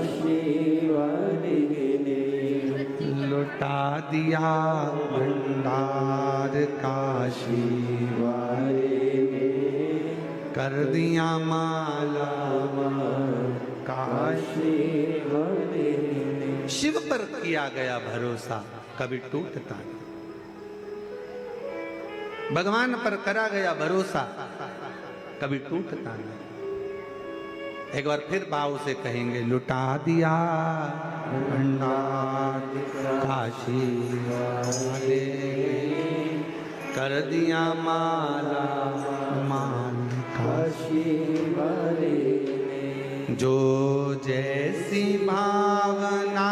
काशी वाले ने लुटा दिया भंडार काशी वाले ने कर दिया माला काशी वाले ने। शिव पर किया गया भरोसा कभी टूटता नहीं। भगवान पर करा गया भरोसा कभी टूटता नहीं। एक बार फिर भाव से कहेंगे, लुटा दिया भंडार काशी वाले कर दिया माला मान काशी वाले ने जो जैसी भावना,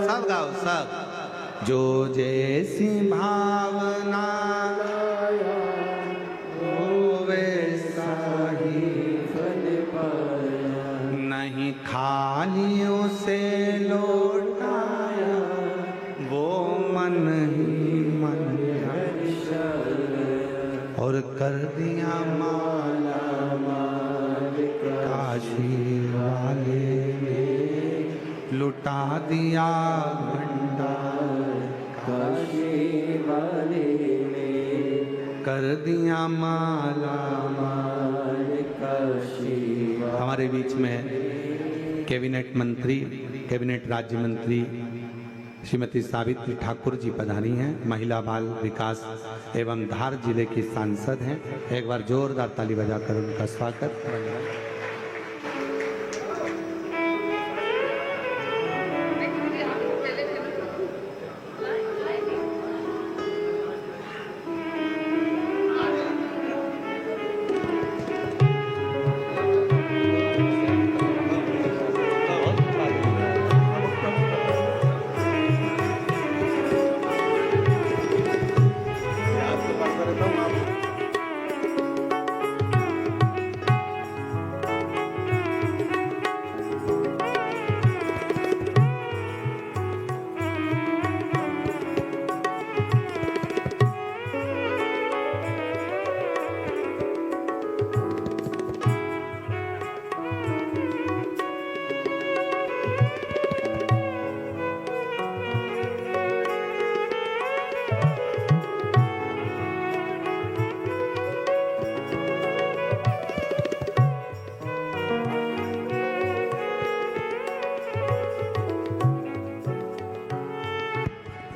सब गाओ सब, जो जैसी भावना वो वैसा ही फल पाया नहीं खालियों से लौटाया वो मन ही मन और कर दिया माला माल काशी वाले ने लुटा दिया भंडार काशी वाले ने कर दिया माला माल काशी वाले। हमारे बीच में कैबिनेट मंत्री, कैबिनेट राज्य मंत्री श्रीमती सावित्री ठाकुर जी पधारी हैं। महिला बाल विकास एवं धार जिले की सांसद हैं। एक बार जोरदार ताली बजाकर उनका स्वागत।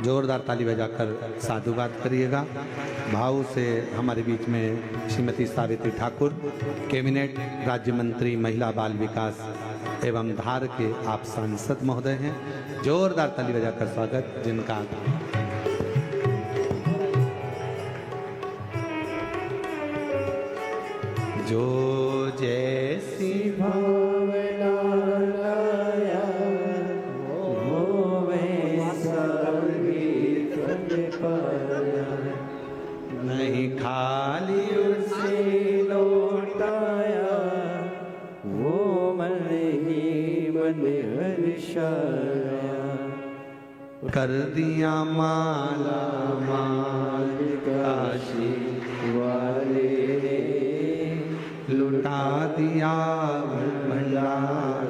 जोरदार ताली बजाकर साधुवाद करिएगा। भाव से हमारे बीच में श्रीमती सावित्री ठाकुर, कैबिनेट राज्य मंत्री महिला बाल विकास एवं धार के आप सांसद महोदय हैं। जोरदार ताली बजाकर स्वागत जिनका। जो जैसी भावना लाया वो वैसा ही फल पाया नहीं खाली से लौटाया वो मन ही मन हर्षाया कर दिया माला माल काशी वाले ने लुटा दिया भंडार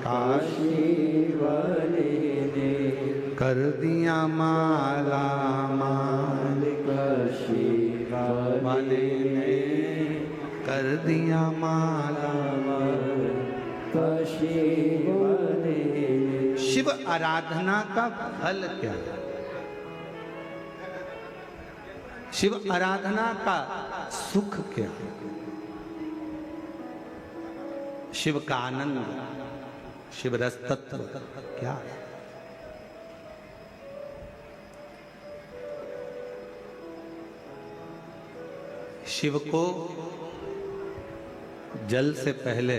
काशी वाले ने कर दिया माला माल काशी वाले ने कर दिया माला काशी वाले ने। शिव आराधना का फल क्या है? शिव आराधना का सुख क्या है? शिव का आनंद, शिव रस तत्व क्या है? शिव को जल से पहले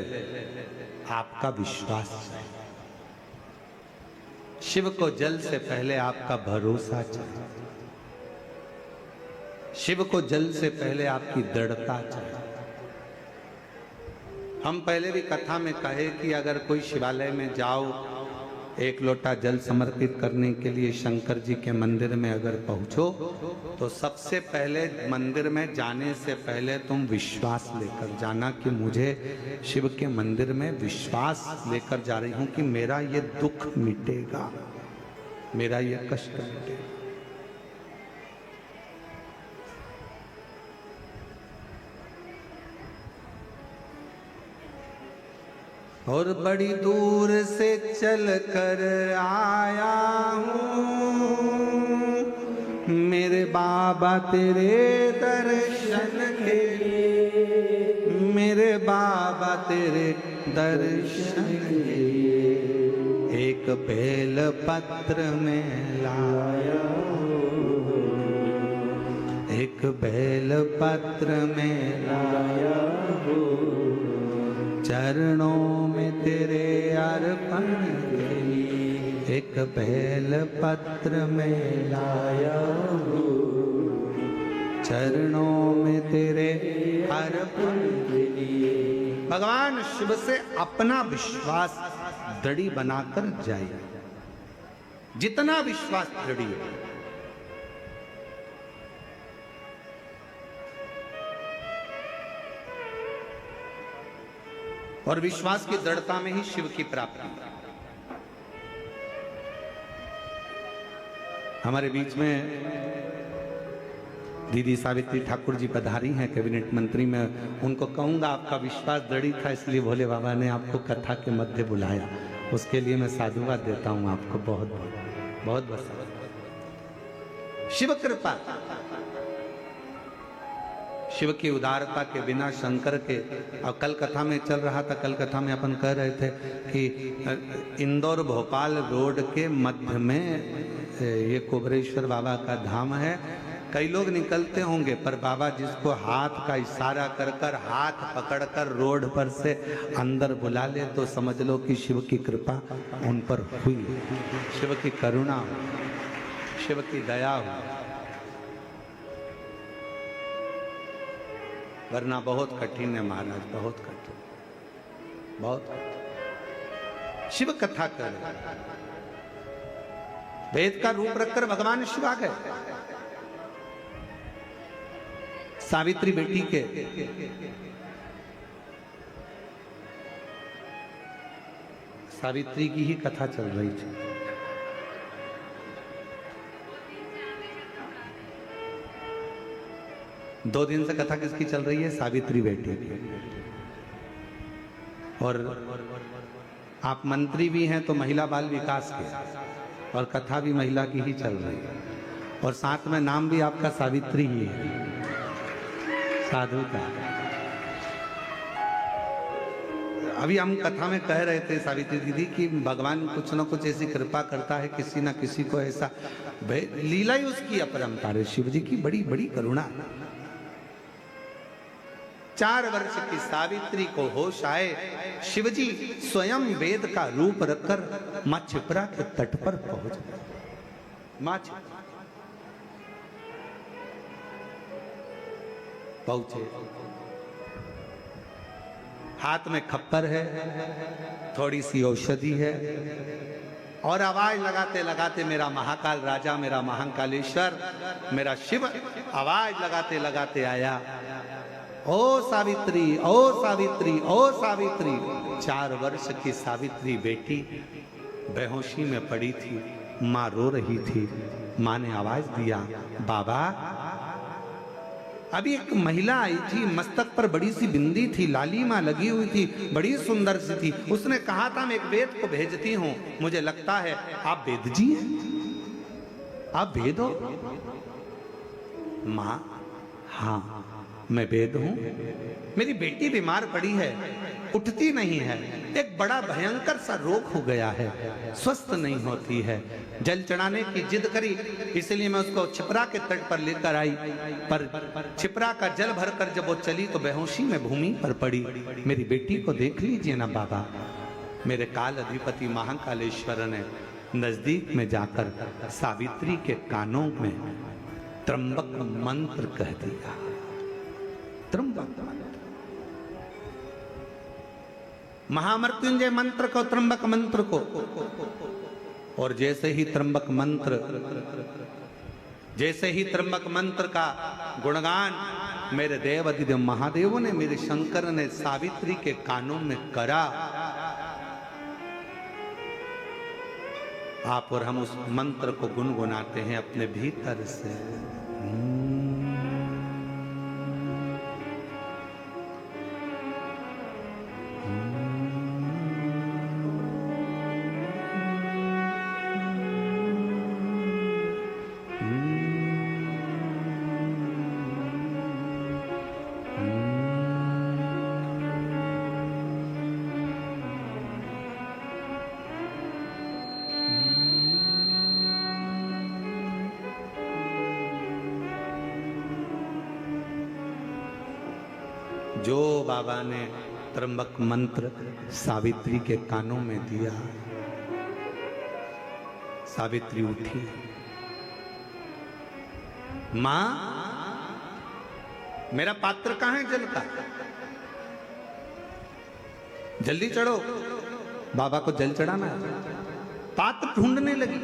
आपका विश्वास चाहिए। शिव को जल से पहले आपका भरोसा चाहिए। शिव को जल से पहले आपकी दृढ़ता चाहिए। हम पहले भी कथा में कहे कि अगर कोई शिवालय में जाओ एक लोटा जल समर्पित करने के लिए शंकर जी के मंदिर में अगर पहुंचो तो सबसे पहले मंदिर में जाने से पहले तुम विश्वास लेकर जाना कि मुझे शिव के मंदिर में विश्वास लेकर जा रही हूं कि मेरा ये दुख मिटेगा, मेरा ये कष्ट मिटेगा। और बड़ी दूर से चल कर आया हूँ मेरे बाबा तेरे दर्शन के लिए, मेरे बाबा तेरे दर्शन के लिए एक बेल पत्र में लाया हूँ, एक बेल पत्र में लाया हूँ चरणों में तेरे अर्पण के लिए, एक बेल पत्र में लाया हूँ चरणों में तेरे अर्पण के लिए। भगवान शिव से अपना विश्वास दृढ़ बनाकर जाइए, जितना विश्वास दृढ़ है। और विश्वास की दृढ़ता में ही शिव की प्राप्ति। हमारे बीच में दीदी सावित्री ठाकुर जी पधारी हैं कैबिनेट मंत्री में। उनको कहूंगा आपका विश्वास दृढ़ था इसलिए भोले बाबा ने आपको कथा के मध्य बुलाया, उसके लिए मैं साधुवाद देता हूं आपको बहुत बहुत बहुत बहुत। शिव कृपा, शिव की उदारता के बिना शंकर के। और कल कथा में चल रहा था, कल कथा में अपन कह रहे थे कि इंदौर भोपाल रोड के मध्य में ये कुबरेश्वर बाबा का धाम है। कई लोग निकलते होंगे पर बाबा जिसको हाथ का इशारा कर कर हाथ पकड़कर रोड पर से अंदर बुला ले तो समझ लो कि शिव की कृपा उन पर हुई, शिव की करुणा, शिव की दया हुई। वरना बहुत कठिन है महाराज, बहुत कठिन, बहुत कठिन। शिव कथा कर वेद का रूप रखकर भगवान शिव आ गए। सावित्री बेटी के सावित्री की ही कथा चल रही थी। दो दिन से कथा किसकी चल रही है? सावित्री बेटी की। और आप मंत्री भी हैं तो महिला बाल विकास के, और कथा भी महिला की ही चल रही है, और साथ में नाम भी आपका सावित्री ही है, साधु का। अभी हम कथा में कह रहे थे सावित्री दीदी कि भगवान कुछ ना कुछ ऐसी कृपा करता है, किसी ना किसी को ऐसा, लीला ही उसकी अपरंपार है, शिव जी की बड़ी बड़ी करुणा। 4 वर्ष की सावित्री को होश आए, शिवजी स्वयं वेद का रूप रखकर मां छिपरा के तट पर पहुंच गए। मां पहुंचे, हाथ में खप्पर है, थोड़ी सी औषधि है, और आवाज लगाते लगाते मेरा महाकाल राजा, मेरा महाकालेश्वर, मेरा शिव आवाज लगाते लगाते आया, ओ सावित्री, ओ सावित्री, ओ सावित्री। 4 वर्ष की सावित्री बेटी बेहोशी में पड़ी थी, माँ रो रही थी। माँ ने आवाज दिया, बाबा। अभी एक महिला आई थी, मस्तक पर बड़ी सी बिंदी थी, लालिमा लगी हुई थी, बड़ी सुंदर सी थी। उसने कहा था मैं एक वेद को भेजती हूँ, मुझे लगता है आप वेद जी हैं, आप वेद हो? माँ, हाँ मैं वेद हूं। मेरी बेटी बीमार पड़ी है, उठती नहीं है, एक बड़ा भयंकर सा रोग हो गया है, स्वस्थ नहीं होती है। जल चढ़ाने की जिद करी, इसलिए मैं उसको छिपरा के तट पर लेकर आई, पर छिपरा का जल भरकर जब वो चली तो बेहोशी में भूमि पर पड़ी। मेरी बेटी को देख लीजिए ना बाबा। मेरे काल अधिपति महाकालेश्वर ने नजदीक में जाकर सावित्री के कानों में त्र्यंबक मंत्र कह दिया। त्र्यंबक मंत्र। महामृत्युंजय मंत्र को, त्र्यंबक मंत्र को। और जैसे ही त्र्यंबक मंत्र का गुणगान मेरे देव अधिदेव महादेवों ने, मेरे शंकर ने सावित्री के कानों में करा, आप और हम उस मंत्र को गुनगुनाते हैं अपने भीतर से। जो बाबा ने त्र्यंबक मंत्र सावित्री के कानों में दिया, सावित्री उठी, मां मेरा पात्र कहां है जल का, जल्दी चढ़ो, बाबा को जल चढ़ाना है। पात्र ढूंढने लगी।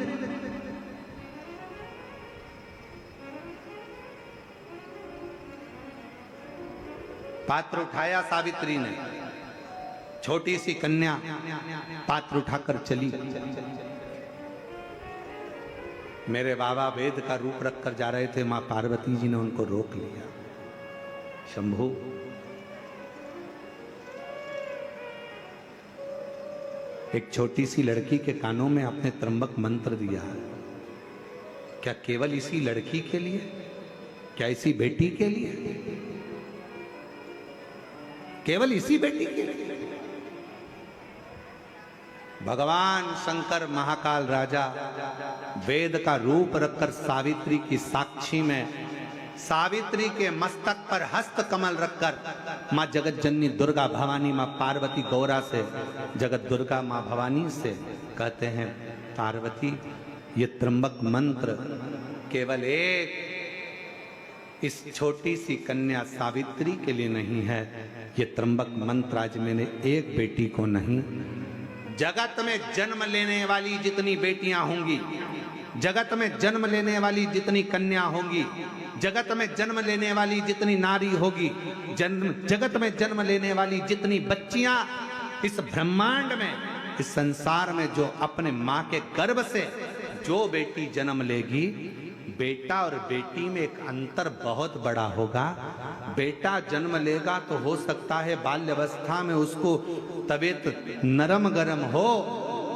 पात्र उठाया सावित्री ने, छोटी सी कन्या पात्र उठाकर चली। मेरे बाबा वेद का रूप रखकर जा रहे थे, मां पार्वती जी ने उनको रोक लिया। शंभू, एक छोटी सी लड़की के कानों में आपने त्र्यंबक मंत्र दिया, क्या केवल इसी लड़की के लिए, क्या इसी बेटी के लिए, केवल इसी बेटी के लिए? भगवान शंकर महाकाल राजा वेद का रूप रखकर सावित्री की साक्षी में, सावित्री के मस्तक पर हस्त कमल रखकर मां जगत जननी दुर्गा भवानी, मां पार्वती गौरा से, जगत दुर्गा मां भवानी से कहते हैं, पार्वती ये त्र्यंबक मंत्र केवल एक इस छोटी सी कन्या सावित्री के लिए नहीं है, ये त्र्यंबक मंत्र आज मैंने एक बेटी को नहीं, जगत में जन्म लेने वाली जितनी बेटियां होंगी, जगत में जन्म लेने वाली जितनी कन्या होंगी, जगत में जन्म लेने वाली जितनी नारी होगी, जगत में जन्म लेने वाली जितनी बच्चियां इस ब्रह्मांड में, इस संसार में, जो अपने मां के गर्भ से जो बेटी जन्म लेगी, बेटा और बेटी में एक अंतर बहुत बड़ा होगा। बेटा जन्म लेगा तो हो सकता है बाल्यावस्था में उसको तबीयत नरम गरम हो,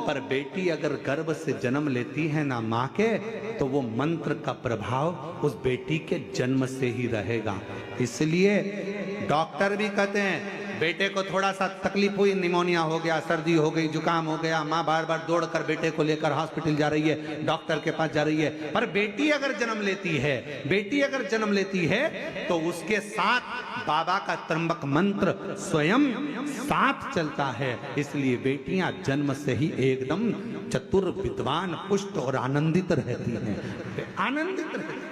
पर बेटी अगर गर्भ से जन्म लेती है ना मां के, तो वो मंत्र का प्रभाव उस बेटी के जन्म से ही रहेगा। इसलिए डॉक्टर भी कहते हैं, बेटे को थोड़ा सा तकलीफ हुई, निमोनिया हो गया, सर्दी हो गई, जुकाम हो गया, माँ बार बार दौड़कर बेटे को लेकर हॉस्पिटल जा रही है, डॉक्टर के पास जा रही है, पर बेटी अगर जन्म लेती है, बेटी अगर जन्म लेती है तो उसके साथ बाबा का त्र्यंबक मंत्र स्वयं साथ चलता है। इसलिए बेटियां जन्म से ही एकदम चतुर, विद्वान, पुष्ट और आनंदित रहती हैं, आनंदित रहती।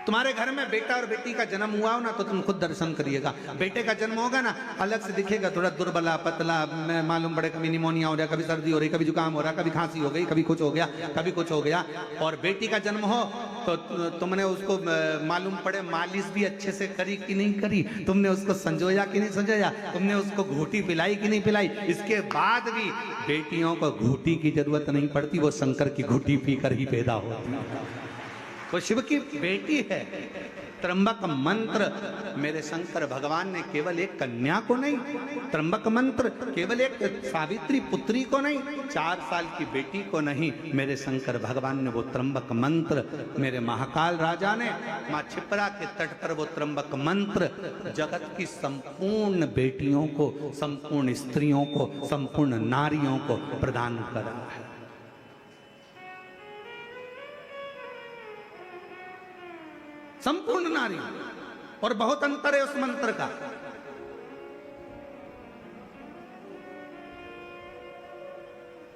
तुम्हारे घर में बेटा और बेटी का जन्म हुआ हो ना, तो तुम खुद दर्शन करिएगा। बेटे का जन्म होगा ना, अलग से दिखेगा, थोड़ा दुर्बला पतला, मालूम पड़े कभी निमोनिया हो रहा, कभी सर्दी हो रही, कभी जुकाम हो रहा, कभी खांसी हो गई, कभी कुछ हो गया, कभी कुछ हो गया। और बेटी का जन्म हो तो तुमने उसको मालूम पड़े मालिश भी अच्छे से करी कि नहीं करी, तुमने उसको संजोया कि नहीं संजोया, तुमने उसको घूटी पिलाई कि नहीं पिलाई। इसके बाद भी बेटियों को घूटी की जरूरत नहीं पड़ती, वो शंकर की घूटी पीकर ही पैदा होती है, वो शिव की बेटी है। त्र्यंबक मंत्र मेरे शंकर भगवान ने केवल एक कन्या को नहीं, त्र्यंबक मंत्र केवल एक सावित्री पुत्री को नहीं, 4 साल की बेटी को नहीं, मेरे शंकर भगवान ने वो त्र्यंबक मंत्र, मेरे महाकाल राजा ने मां छिपरा के तट पर वो त्र्यंबक मंत्र जगत की संपूर्ण बेटियों को, संपूर्ण स्त्रियों को, संपूर्ण नारियों को प्रदान करा है। संपूर्ण नारी, और बहुत अंतर है उस मंत्र का।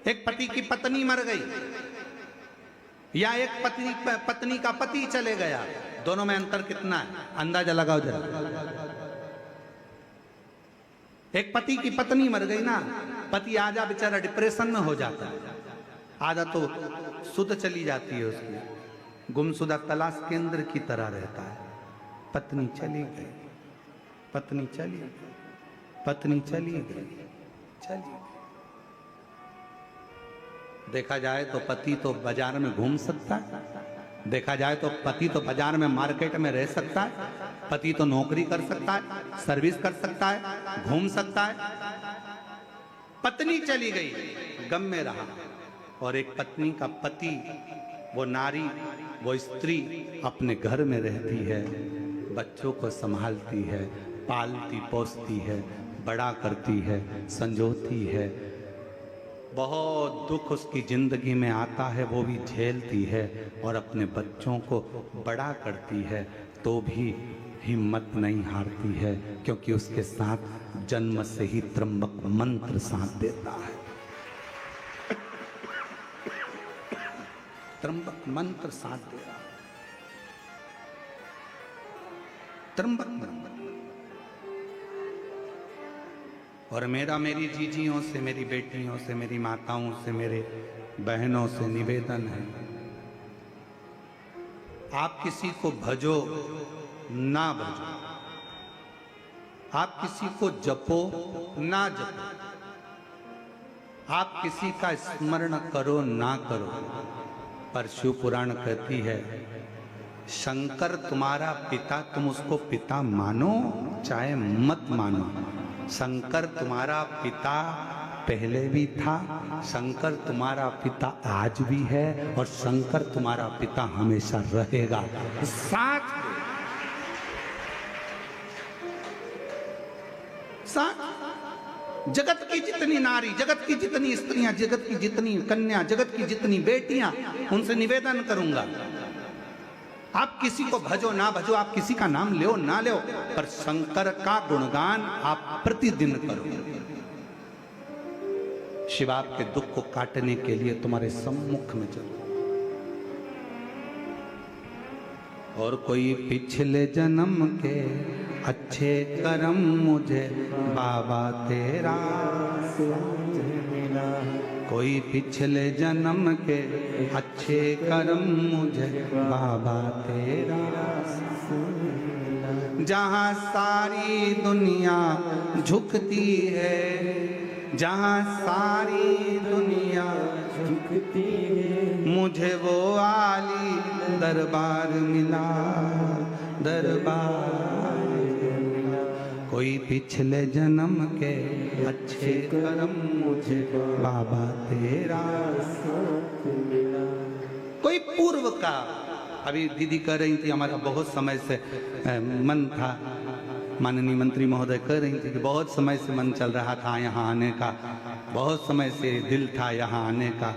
एक पति की पत्नी मर गई या एक पत्नी का पति चले गया, दोनों में अंतर कितना है, अंदाजा लगाओ जरा। एक पति की पत्नी मर गई ना, पति आजा बेचारा डिप्रेशन में हो जाता है, आधा तो सुध चली जाती है उसकी, गुमशुदा तलाश केंद्र की तरह रहता है। पत्नी चली गई, पत्नी चली गई, पत्नी चली गई, चली गई। देखा जाए तो पति तो बाजार में घूम सकता है, देखा जाए तो पति तो बाजार में मार्केट में रह सकता है, पति तो नौकरी कर सकता है, सर्विस कर सकता है, घूम सकता है। पत्नी चली गई, गम में रहा। और एक पत्नी का पति, वो नारी, वो स्त्री अपने घर में रहती है, बच्चों को संभालती है, पालती पोसती है, बड़ा करती है, संजोती है। बहुत दुख उसकी जिंदगी में आता है, वो भी झेलती है और अपने बच्चों को बड़ा करती है, तो भी हिम्मत नहीं हारती है, क्योंकि उसके साथ जन्म से ही त्र्यंबक मंत्र साथ देता है। त्र्यंबक मंत्र साथ दे रहा, त्र्यंबक मंत्र। और मेरा मेरी जीजियों से, मेरी बेटियों से, मेरी माताओं से, मेरे बहनों से निवेदन है, आप किसी को भजो ना भजो, आप किसी को जपो ना जपो, आप किसी का स्मरण करो ना करो, पर शिव पुराण कहती है शंकर तुम्हारा पिता, तुम उसको पिता मानो चाहे मत मानो। शंकर तुम्हारा पिता पहले भी था, शंकर तुम्हारा पिता आज भी है, और शंकर तुम्हारा पिता हमेशा रहेगा। साथ जगत की जितनी नारी, जगत की जितनी स्त्रियां, जगत की जितनी कन्या, जगत की जितनी बेटियां, उनसे निवेदन करूंगा, आप किसी को भजो ना भजो, आप किसी का नाम लो ना लो, पर शंकर का गुणगान आप प्रतिदिन करो। शिव आपके दुख को काटने के लिए तुम्हारे सम्मुख में चलो। और कोई पिछले जन्म के अच्छे कर्म मुझे बाबा तेरा मिला, कोई पिछले जन्म के अच्छे कर्म मुझे बाबा तेरा। जहाँ सारी दुनिया झुकती है, जहाँ सारी दुनिया झुकती है, मुझे वो आली दरबार मिला, दरबार मिला। कोई पिछले जन्म के अच्छे कर्म मुझे बाबा तेरा मिला। कोई पूर्व का, अभी दीदी कह रही थी हमारा बहुत समय से मन था, माननीय मंत्री महोदय कह रही थी कि बहुत समय से मन चल रहा था यहाँ आने का, बहुत समय से दिल था यहाँ आने का,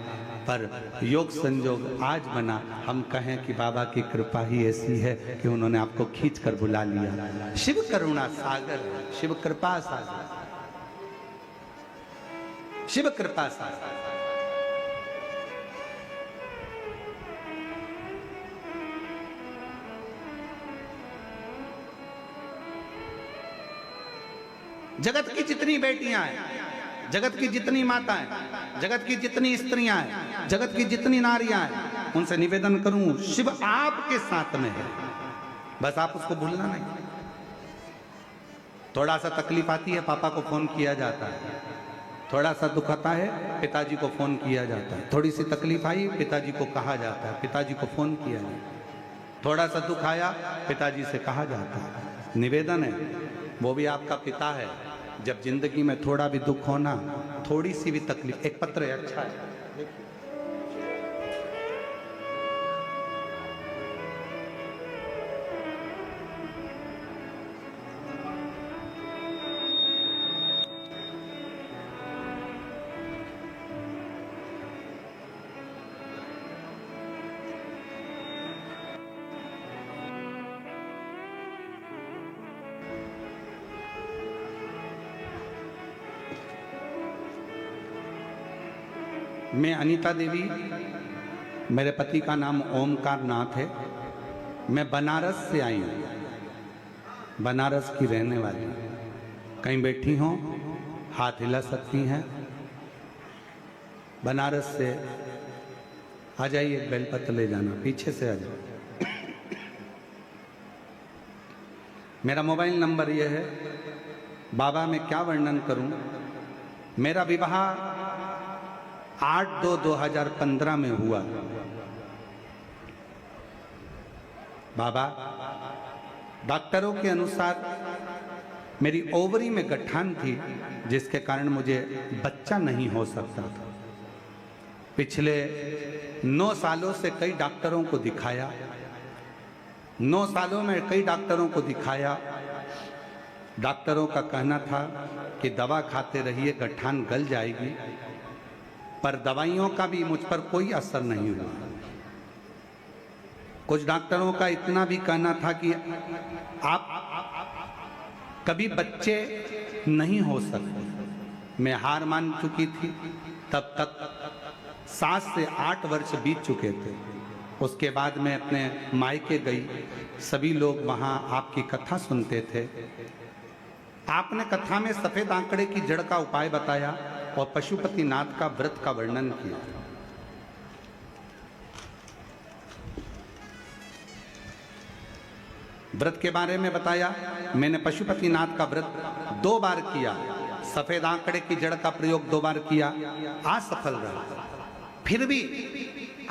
पर योग संजोग आज बना। हम कहें कि बाबा की कृपा ही ऐसी है कि उन्होंने आपको खींच कर बुला लिया। शिव करुणा सागर, शिव कृपा सागर, शिव कृपा सागर। जगत की जितनी बेटियां हैं, जगत की जितनी माताएं, जगत की जितनी स्त्रियां हैं, जगत की जितनी नारियां हैं, उनसे निवेदन करूं, शिव आपके साथ में है, बस आप उसको भूलना नहीं। थोड़ा सा तकलीफ आती है, पापा को फोन किया जाता है, थोड़ा सा दुख आता है, पिताजी को फोन किया जाता है, थोड़ी सी तकलीफ आई, पिताजी को कहा जाता है, पिताजी को फोन किया जाता है, थोड़ा सा दुख आया, पिताजी से कहा जाता है। निवेदन है, वो भी आपका पिता है। जब जिंदगी में थोड़ा भी दुख होना, थोड़ी सी भी तकलीफ, एक पत्र है, अच्छा है, मैं अनीता देवी, मेरे पति का नाम ओमकार नाथ है, मैं बनारस से आई हूँ, बनारस की रहने वाली। कहीं बैठी हो हाथ हिला सकती हैं। बनारस से आ जाइए, बेलपत्र ले जाना, पीछे से आ जाओ। मेरा मोबाइल नंबर यह है। बाबा मैं क्या वर्णन करूं। मेरा विवाह 8/2/2015 में हुआ। बाबा डॉक्टरों के अनुसार मेरी ओवरी में गठान थी, जिसके कारण मुझे बच्चा नहीं हो सकता था। पिछले 9 सालों से कई डॉक्टरों को दिखाया। 9 सालों में कई डॉक्टरों को दिखाया। डॉक्टरों का कहना था कि दवा खाते रहिए, गठान गल जाएगी, पर दवाइयों का भी मुझ पर कोई असर नहीं हुआ। कुछ डॉक्टरों का इतना भी कहना था कि आप कभी बच्चे नहीं हो सकते। मैं हार मान चुकी थी। तब तक 7 से 8 वर्ष बीत चुके थे। उसके बाद मैं अपने मायके गई। सभी लोग वहां आपकी कथा सुनते थे। आपने कथा में सफेद आंकड़े की जड़ का उपाय बताया और पशुपतिनाथ का व्रत का वर्णन किया। व्रत के बारे में बताया। मैंने पशुपतिनाथ का व्रत 2 बार किया। सफेद आंकड़े की जड़ का प्रयोग 2 बार किया, असफल रहा। फिर भी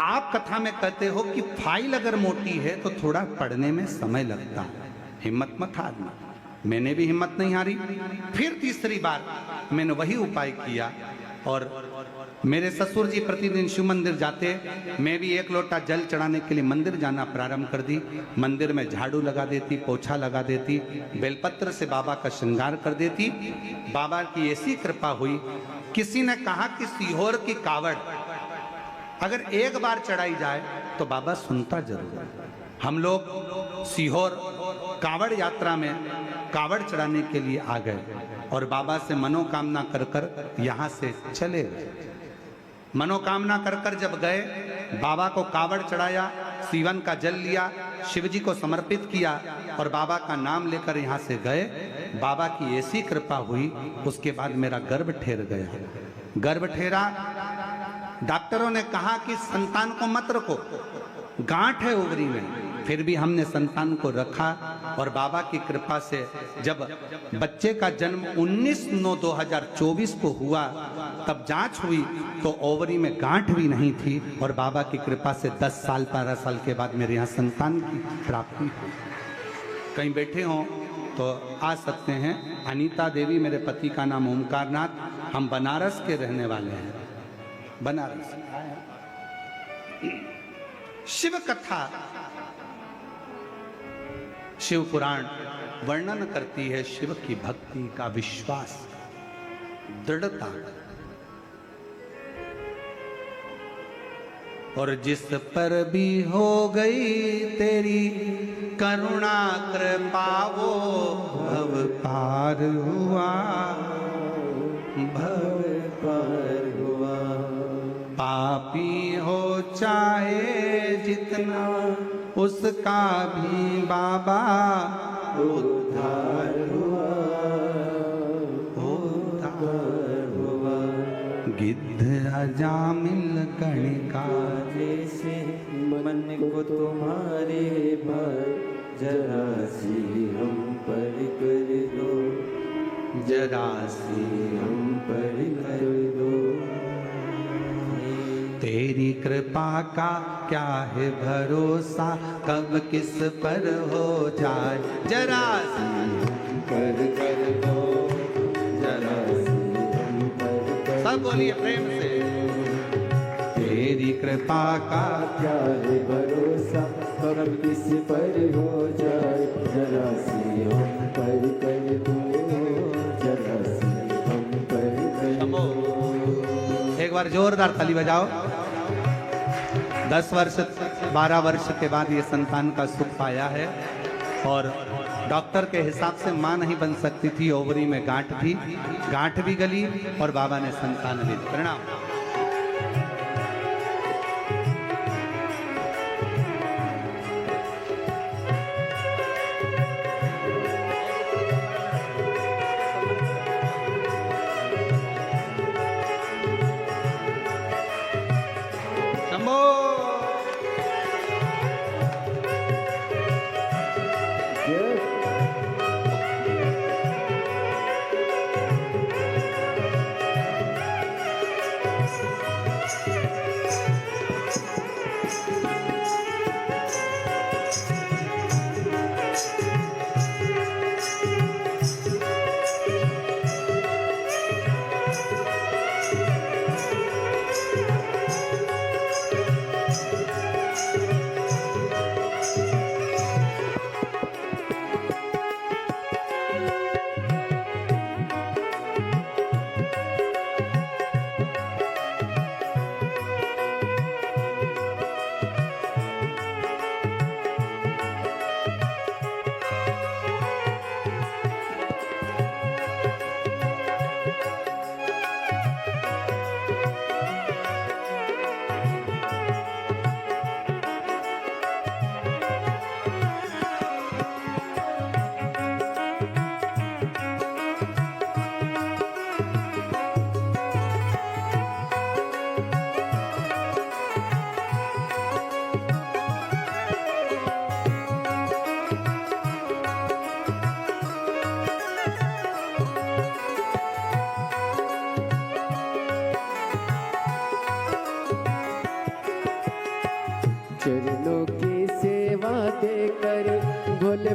आप कथा में कहते हो कि फाइल अगर मोटी है तो थोड़ा पढ़ने में समय लगता है, हिम्मत मत हारना। मैंने भी हिम्मत नहीं हारी। फिर तीसरी बार मैंने वही उपाय किया और मेरे ससुर जी प्रतिदिन शिव मंदिर जाते। मैं भी 1 लोटा जल चढ़ाने के लिए मंदिर जाना प्रारंभ कर दी। मंदिर में झाड़ू लगा देती, पोछा लगा देती, बेलपत्र से बाबा का श्रृंगार कर देती। बाबा की ऐसी कृपा हुई। किसी ने कहा कि सीहोर की कावड़ अगर 1 बार चढ़ाई जाए तो बाबा सुनता जरूर है। हम लोग सीहोर कावड़ यात्रा में कावड़ चढ़ाने के लिए आ गए और बाबा से मनोकामना कर कर यहाँ से चले गए। मनोकामना कर कर जब गए, बाबा को कावड़ चढ़ाया, सीवन का जल लिया, शिव जी को समर्पित किया और बाबा का नाम लेकर यहाँ से गए। बाबा की ऐसी कृपा हुई, उसके बाद मेरा गर्भ ठेर गया। गर्भ ठेरा, डॉक्टरों ने कहा कि संतान को मत रखो, गांठ है ओवरी में। फिर भी हमने संतान को रखा और बाबा की कृपा से जब बच्चे का जन्म 19/9/2024 को हुआ, तब जांच हुई तो ओवरी में गांठ भी नहीं थी और बाबा की कृपा से 10 साल 12 साल के बाद मेरे यहाँ संतान की प्राप्ति हुई। कहीं बैठे हों तो आ सकते हैं। अनीता देवी, मेरे पति का नाम ओमकारनाथ। हम बनारस के रहने वाले हैं। बनारस शिव कथा, शिव पुराण वर्णन करती है शिव की भक्ति का, विश्वास, दृढ़ता। और जिस पर भी हो गई तेरी करुणा कृपा, वो भव पार हुआ, भव पार हुआ। पापी हो चाहे जितना, उसका भी बाबा उद्धार हुआ, उद्धार हुआ। गिद्ध अजामिल कणिका, जैसे मन को तुम्हारे पर जरा सी हम पर कर दो, जरा सी हम पर कर दो। तेरी कृपा का क्या है भरोसा, कब किस पर हो जाए, जरा सी हम पर कर दो, जरा सी हम पर कर। सब बोलिए प्रेम से। तेरी कृपा का क्या है भरोसा, कब किस पर हो जाए, जरा सी हम पर कर दो, जरा सी हम पर कर दो। एक बार जोरदार ताली बजाओ। 10 वर्ष 12 वर्ष के बाद ये संतान का सुख पाया है और डॉक्टर के हिसाब से मां नहीं बन सकती थी, ओवरी में गांठ थी, गांठ भी गली और बाबा ने संतान दी। प्रणाम।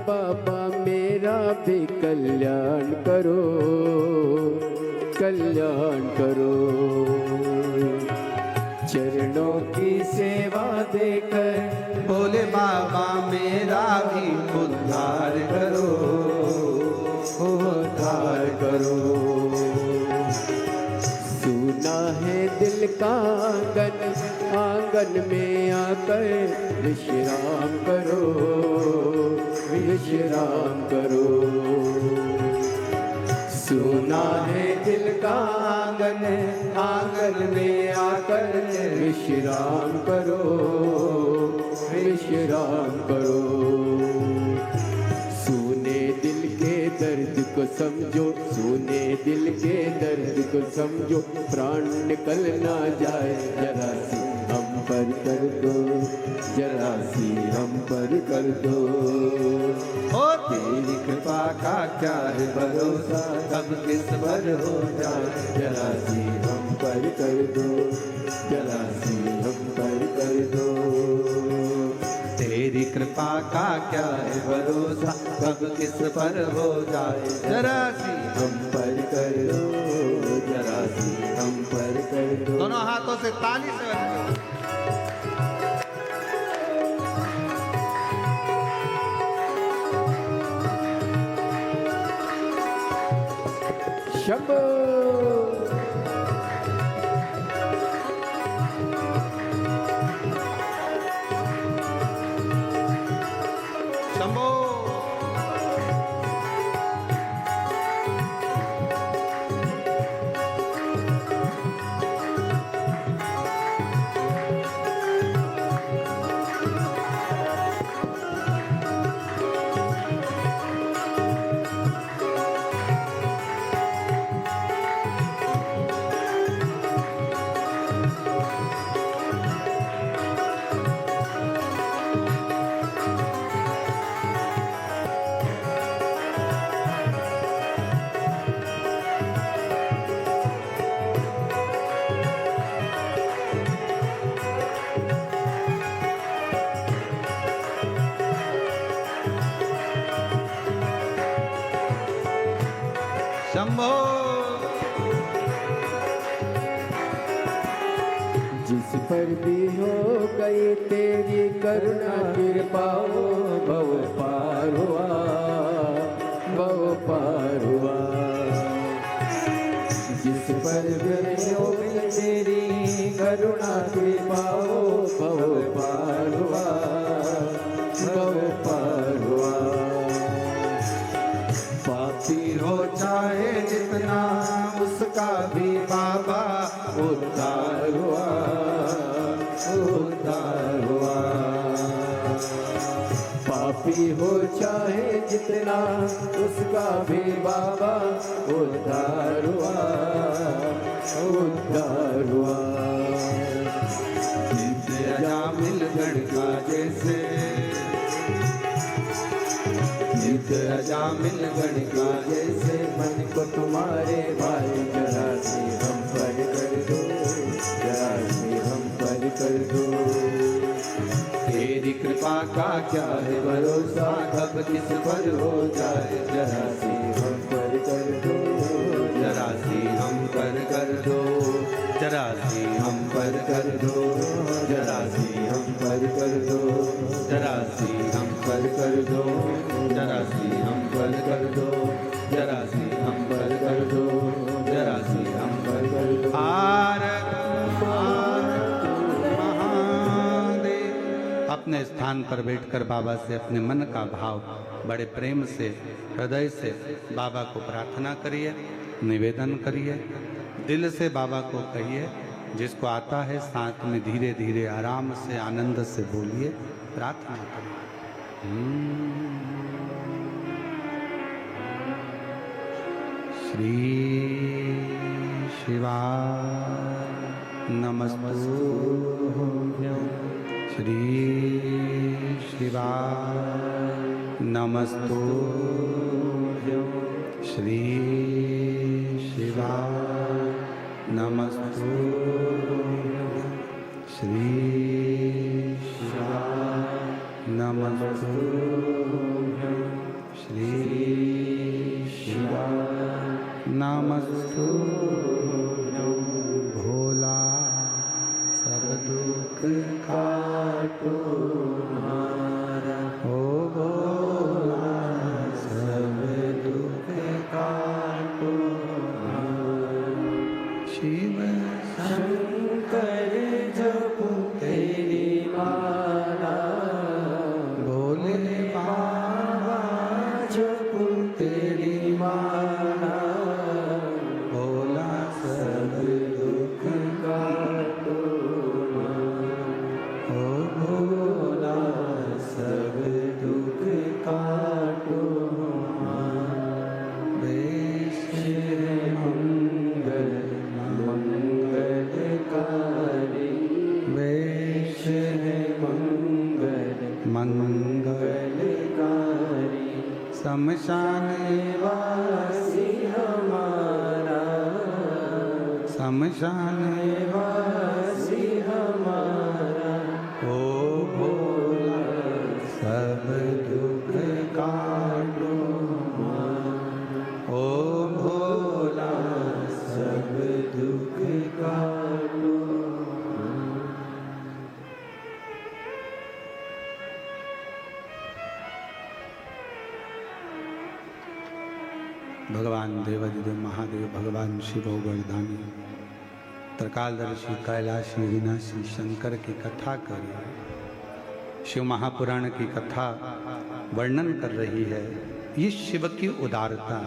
बाबा मेरा भी कल्याण करो, कल्याण करो। चरणों की सेवा देकर भोले बाबा मेरा भी उद्धार करो, उद्धार करो। सुना है दिल का आंगन, आंगन में आकर विश्राम करो, विश्राम करो। सुना है दिल का आंगन, आंगन में आकर विश्राम करो, विश्राम करो। सुने दिल के दर्द को समझो, सुने दिल के दर्द को समझो, प्राण निकल ना जाए जरा सी हम पर कर दो, जरा सी हम पर कर दो। ओ तेरी कृपा का क्या है भरोसा, कब किस पर हो जाए, जरा सी हम पर कर दो, जरा सी हम पर कर दो। तेरी कृपा का क्या है भरोसा, कब किस पर हो जाए, जरा सी हम पर कर दो, जरा सी हम पर कर दो। दोनों हाथों से ताली से शंभो। शंभो। शंभो। जिस पर भी हो गई तेरी करुणा कृपा, भव पार हुआ, भव पार हुआ। जिस पर भी हो गई तेरी करुणा कृपा, भव पार हुआ, भव पार हुआ। पापी हो चाहे जितना, उसका भी बाबा उद्धार हुआ, उद्धार हुआ। पापी हो चाहे जितना, उसका भी बाबा उद्धार हुआ, उद्धार हुआ। मिल गण का जैसे, मिल गण का जैसे, मन को तुम्हारे भाई जरा से हम पर कर दो, जरा से हम पर कर दो। तेरी कृपा का क्या है भरोसा, कब किस पर हो जाए, जरा से हम पर कर दो, जरा सी हम पर कर दो, जरा सी हम पर कर दो, जरा सी हम पर कर दो, जरा सी हम पर कर दो, जरा सी हम पर कर दो, जरा सी हम पर कर दो, जरा सी हम पर कर दो। अपने स्थान पर बैठकर बाबा से अपने मन का भाव बड़े प्रेम से, हृदय से बाबा को प्रार्थना करिए, निवेदन करिए, दिल से बाबा को कहिए। जिसको आता है साथ में धीरे धीरे आराम से आनंद से बोलिए, प्रार्थना करिए। श्री शिवाय नमस्तुभ्यं, श्री शिवाय नमस्तुभ्यं, श्री शिवाय नमस्तुभ्यं, श्री शिवाय नमस्तुभ्यं। शिव शंकर जपू तेरी माला, भोले बाबा जपू तेरी माला, भोला सब दुख काटो ओ भोला सब दुख काटो मंगलकारी, शमशान वासी हमारा, शमशान वासी हमारा, ओ भोला सब दुख काटो, ओ भोला सब दुख काटो। भगवान देवाधिदेव महादेव, भगवान शिव गोवर्धनी, त्रिकालदर्शी कैलाशी विनाशी शंकर की कथा करें। शिव महापुराण की कथा वर्णन कर रही है ये शिव की उदारता।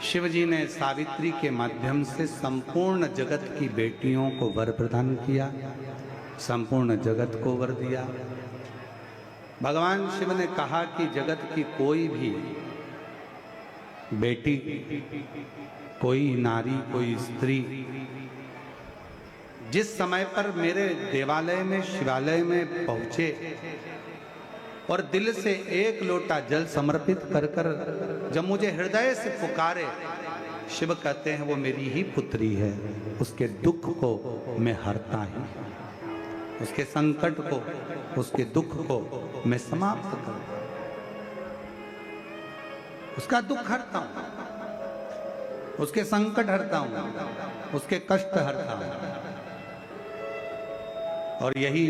शिव जी ने सावित्री के माध्यम से संपूर्ण जगत की बेटियों को वर प्रदान किया, संपूर्ण जगत को वर दिया। भगवान शिव ने कहा कि जगत की कोई भी बेटी, कोई नारी, कोई स्त्री जिस समय पर मेरे देवालय में, शिवालय में पहुंचे और दिल से एक लोटा जल समर्पित कर कर जब मुझे हृदय से पुकारे, शिव कहते हैं वो मेरी ही पुत्री है। उसके दुख को मैं हरता ही, उसके संकट को, उसके दुख को मैं समाप्त करता, उसका दुख हरता हूं, उसके संकट हरता हूं, उसके कष्ट हरता हूं। और यही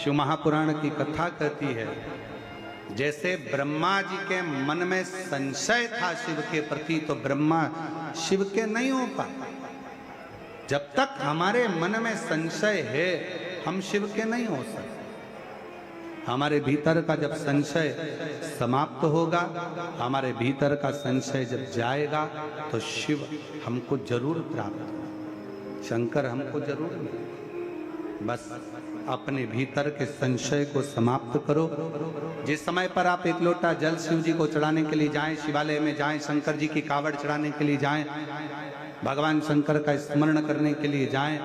शिव महापुराण की कथा कहती है, जैसे ब्रह्मा जी के मन में संशय था शिव के प्रति, तो ब्रह्मा शिव के नहीं हो पाए। जब तक हमारे मन में संशय है, हम शिव के नहीं हो सकते। हमारे भीतर का जब संशय समाप्त होगा, हमारे भीतर का संशय जब जाएगा, तो शिव हमको जरूर प्राप्त होगा, शंकर हमको जरूर मिलेगा। बस अपने भीतर के संशय को समाप्त करो। जिस समय पर आप एक लोटा जल शिव जी को चढ़ाने के लिए जाएं, शिवालय में जाएं, शंकर जी की कावड़ चढ़ाने के लिए जाएं, भगवान शंकर का स्मरण करने के लिए जाएं,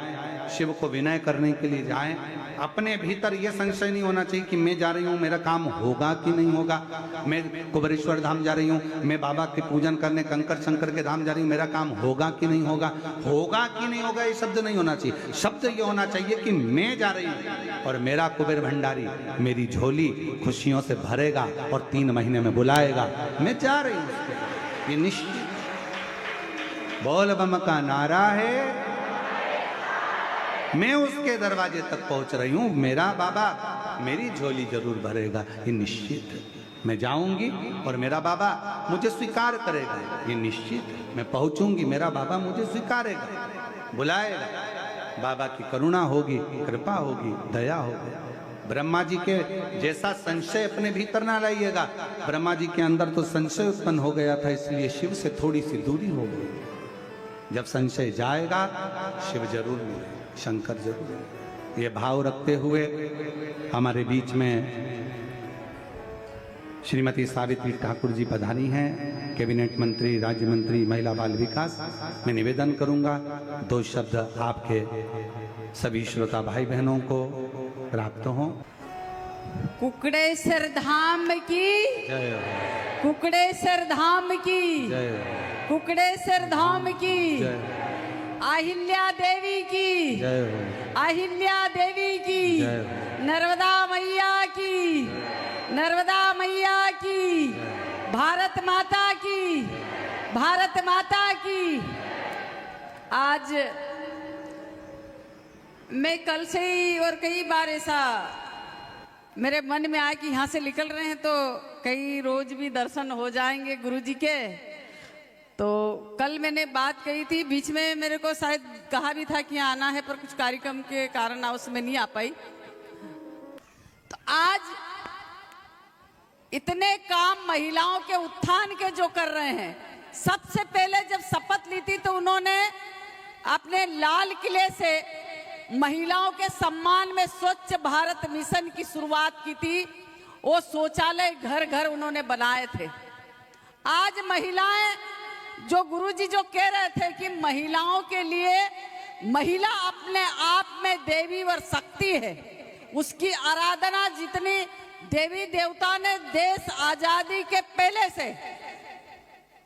शिव को विनय करने के लिए जाएं, अपने भीतर यह संशय नहीं होना चाहिए कि मैं जा रही हूँ, मेरा काम होगा कि नहीं होगा, मैं कुबेरेश्वर धाम जा रही हूँ, मैं बाबा के पूजन करने कंकर शंकर के धाम जा रही हूँ, मेरा काम होगा कि नहीं होगा, होगा कि नहीं होगा, ये शब्द नहीं होना चाहिए। शब्द ये होना चाहिए कि मैं जा रही हूँ और मेरा कुबेर भंडारी मेरी झोली खुशियों से भरेगा और 3 महीने में बुलाएगा, मैं जा रही हूँ, ये निश्चित। बोल बम का नारा है, मैं उसके दरवाजे तक पहुंच रही हूं, मेरा बाबा मेरी झोली जरूर भरेगा, ये निश्चित है। मैं जाऊंगी और मेरा बाबा मुझे स्वीकार करेगा, ये निश्चित है। मैं पहुंचूंगी, मेरा बाबा मुझे स्वीकारेगा, बुलाएगा, बाबा की करुणा होगी, कृपा होगी, दया होगी। ब्रह्मा जी के जैसा संशय अपने भीतर ना लाइएगा। ब्रह्मा जी के अंदर तो संशय उत्पन्न हो गया था, इसलिए शिव से थोड़ी सी दूरी हो गई। जब संशय जाएगा, शिव जरूर मिलेगा, शंकर जरूर। ये भाव रखते हुए हमारे बीच में श्रीमती सावित्री ठाकुर जी पधारी हैं, कैबिनेट मंत्री, राज्य मंत्री महिला बाल विकास। मैं निवेदन करूंगा 2 शब्द आपके सभी श्रोता भाई बहनों को प्राप्त हों। कुकड़ेश्वर धाम की जय हो, कुकड़ेश्वर धाम की जय हो, कुकड़ेश्वर धाम की जय हो, अहिल्या देवी की जय हो, अहिल्या देवी की जय हो, नर्मदा मैया की, नर्मदा मैया की, भारत माता की, भारत माता की। आज मैं कल से ही और कई बार ऐसा मेरे मन में आया कि यहाँ से निकल रहे हैं तो कई रोज भी दर्शन हो जाएंगे गुरु जी के, तो कल मैंने बात कही थी, बीच में मेरे को शायद कहा भी था कि आना है, पर कुछ कार्यक्रम के कारण उसमें नहीं आ पाई। तो आज इतने काम महिलाओं के उत्थान के जो कर रहे हैं, सबसे पहले जब शपथ ली थी तो उन्होंने अपने लाल किले से महिलाओं के सम्मान में स्वच्छ भारत मिशन की शुरुआत की थी। वो शौचालय घर घर उन्होंने बनाए थे। आज महिलाएं, जो गुरुजी जो कह रहे थे कि महिलाओं के लिए महिला अपने आप में देवी और शक्ति है, उसकी आराधना जितनी देवी देवता ने देश आजादी के पहले से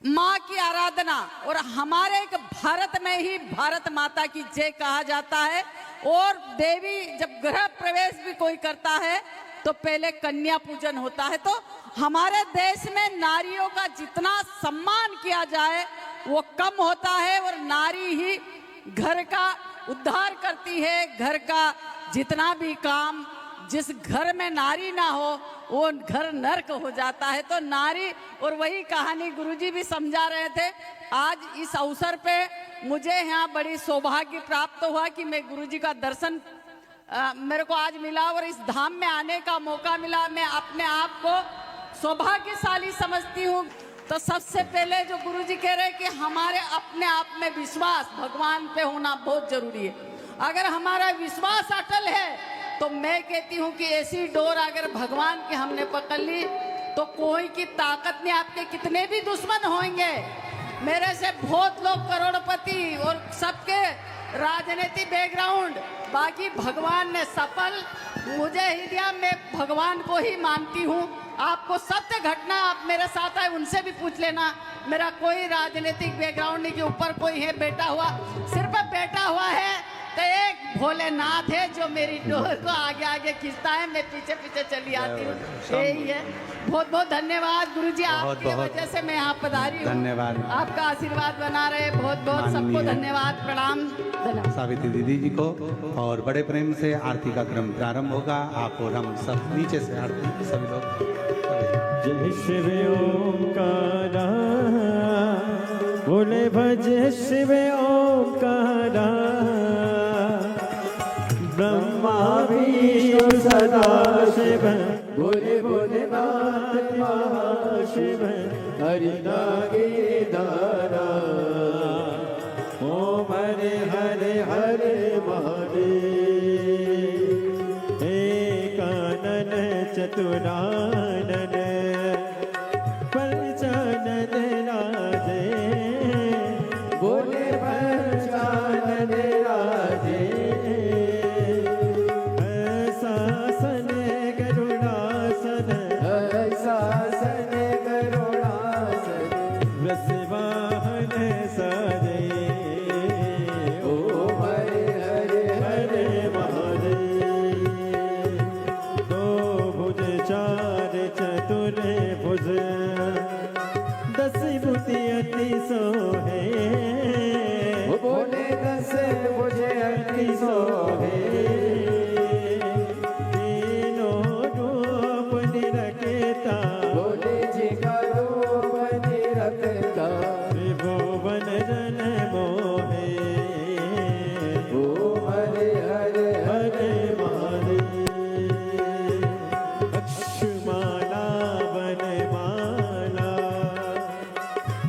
माँ की आराधना, और हमारे एक भारत में ही भारत माता की जय कहा जाता है। और देवी जब गृह प्रवेश भी कोई करता है तो पहले कन्या पूजन होता है। तो हमारे देश में नारियों का जितना सम्मान किया जाए वो कम होता है, और नारी ही घर का उद्धार करती है। घर का जितना भी काम, जिस घर में नारी ना हो वो घर नर्क हो जाता है। तो नारी, और वही कहानी गुरुजी भी समझा रहे थे। आज इस अवसर पे मुझे यहाँ बड़ी सौभाग्य प्राप्त हुआ कि मैं गुरुजी का दर्शन मेरे को आज मिला और इस धाम में आने का मौका मिला। मैं अपने आप को सौभाग्यशाली समझती हूँ। तो सबसे पहले जो गुरुजी कह रहे हैं कि हमारे अपने आप में विश्वास भगवान पे होना बहुत जरूरी है। अगर हमारा विश्वास अटल है तो मैं कहती हूँ कि ऐसी डोर अगर भगवान की हमने पकड़ ली तो कोई की ताकत नहीं। आपके कितने भी दुश्मन होंगे, मेरे से बहुत लोग करोड़पति और सबके राजनीति बैकग्राउंड, बाकी भगवान ने सफल, मुझे हृदय में भगवान को ही मानती हूँ। आपको सत्य घटना आप मेरे साथ आए उनसे भी पूछ लेना। मेरा कोई राजनीतिक बैकग्राउंड नहीं कि ऊपर कोई है बैठा हुआ, सिर्फ बैठा हुआ है तो एक भोलेनाथ है जो मेरी डोर को आगे आगे खींचता है, मैं पीछे पीछे चली आती हूँ। यही है। बहुत बहुत धन्यवाद गुरुजी, आपकी वजह से मैं यहाँ पधारी हूँ। धन्यवाद, आपका आशीर्वाद बना रहे। बहुत बहुत सबको धन्यवाद, प्रणाम, धन्यवाद। सावित्री दीदी जी को। और बड़े प्रेम से आरती का क्रम प्रारंभ होगा। आप और हम सब नीचे से आरती सभी लोग। जय शिव ओंकारा, बोले भज शिव ओंकारा, ब्रह्मा विष्णु सदा शिव, बोले बोले नाथ महाशिव, हरि नागे दारा, ओम हरे हरे हरे महादेव। एकानन चतुरानन पंचानन राधे, बोले पंचानन राधे, शासन गरुड़ासन, शासन करुणासन, वृषवाहन सारे, ओम हरे हरे हरे महादेव। दो भुज चार चतुर भुज, दस भुति अति सोहे, बोले दस मुझे अति सोहे, तीनों रूप निरखता, बोले जी का रूप निरखता, त्रिभुवन जन मोहे, ओम हरे हरे हरे महादेव। अक्षमाला वनमाला,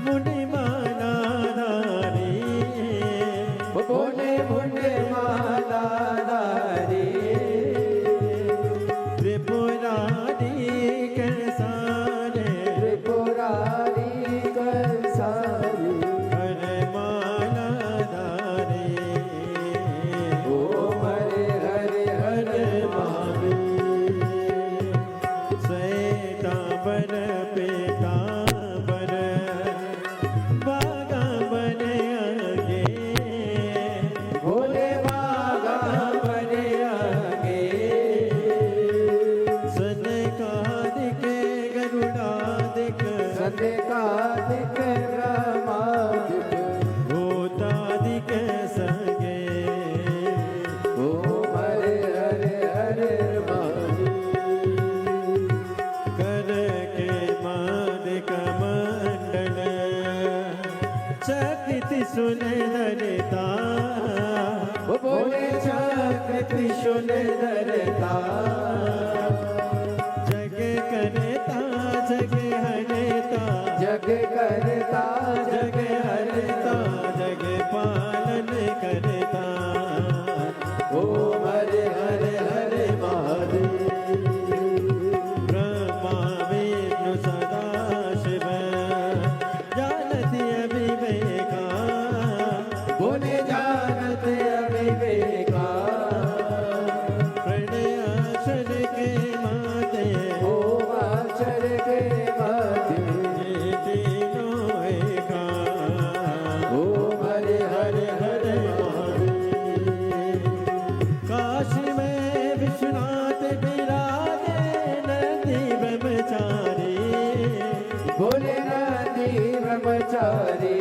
मुनिमाला नारी, बोले मुंडे माला नारी, त्रिपुरारी कैसारे, त्रिपुरारी कंसारी, वनमाला धारे, ओम हरे हरे हरे महादेव। श्वेतांबर पीतांबर, बागांबर आगे, बोले त्रिशूल धरता वो बोले चक्र त्रिशूल धरता जग करता जग हरता जग करता जग हरता जग पालन करता ओम हरे हरे हरे महादेव ब्रह्मा विष्णु सदा शिव जानति अविवेका बोले जानत अविवेका प्रणयाक्षर के माते ओम अक्षर के माते ये तीनों एका ओम हरे हरे हरे महादेव काशी में विश्वनाथ विराजे नंदी ब्रह्मचारी बोले नंदी ब्रह्मचारी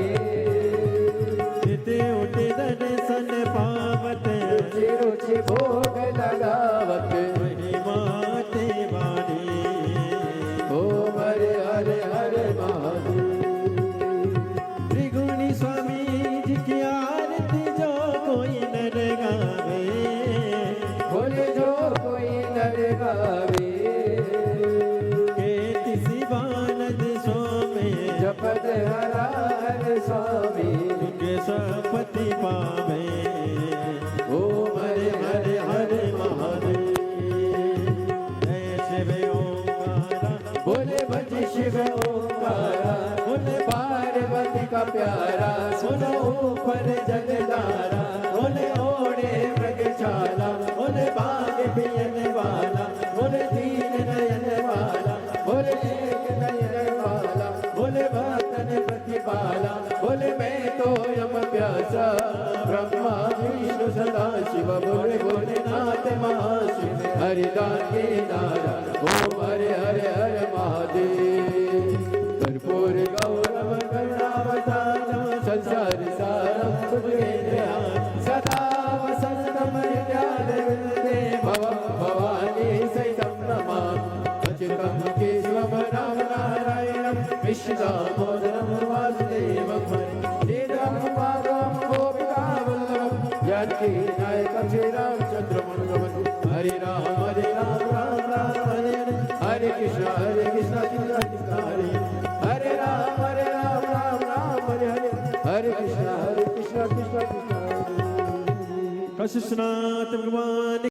स्थिति उठि दर्शन पावत रुचि रुचि भोग लगावत महिमा ते वाणी ओम हरे हरे हरे महादेव त्रिगुणी स्वामी जी की आरती जो कोई नर गावे बोले जो कोई नर गावे केति शिवानंद स्वामी जपत हरा हर स्वामी तुझे सपति पावे ओम हरे हरे हरे महादेव जय शिव ओंकारा बोले भज शिव ओंकारा बोले पार्वती का प्यारा सुनो ऊपर जगदारा बोले ओढ़े मृगशाला बोले बाग पियन वाला बोले दीन नयन वाला बोले एक नयन वाला बोले भक्तन प्रतिपाला बोले मैं तो यम प्यासा ब्रह्मा विष्णु सदा शिव बोले बोले नाथ महाशिव हरिदान के नारा ओम हरे हरे हरे महादेव कर्पूर गौरव करुणावतारम संसार सारम तुझे ध्यान सदा वसंतम हृदयालवृंदे भवं भवानी सहितं नमामि अच्युतं केशवं राम नारायणं विष्णुदामोदरं वासुदेवं श्रीधरं माधवं गोपिकावल्लभं जानकी नायकं श्रीरामचन्द्रं हरे राम राम राम हरे हरे हरे कृष्ण कृष्ण कृष्ण हरे हरे राम राम राम हरे हरे हरे कृष्ण कृष्ण कृष्ण हरे कृष्णनाथ भगवान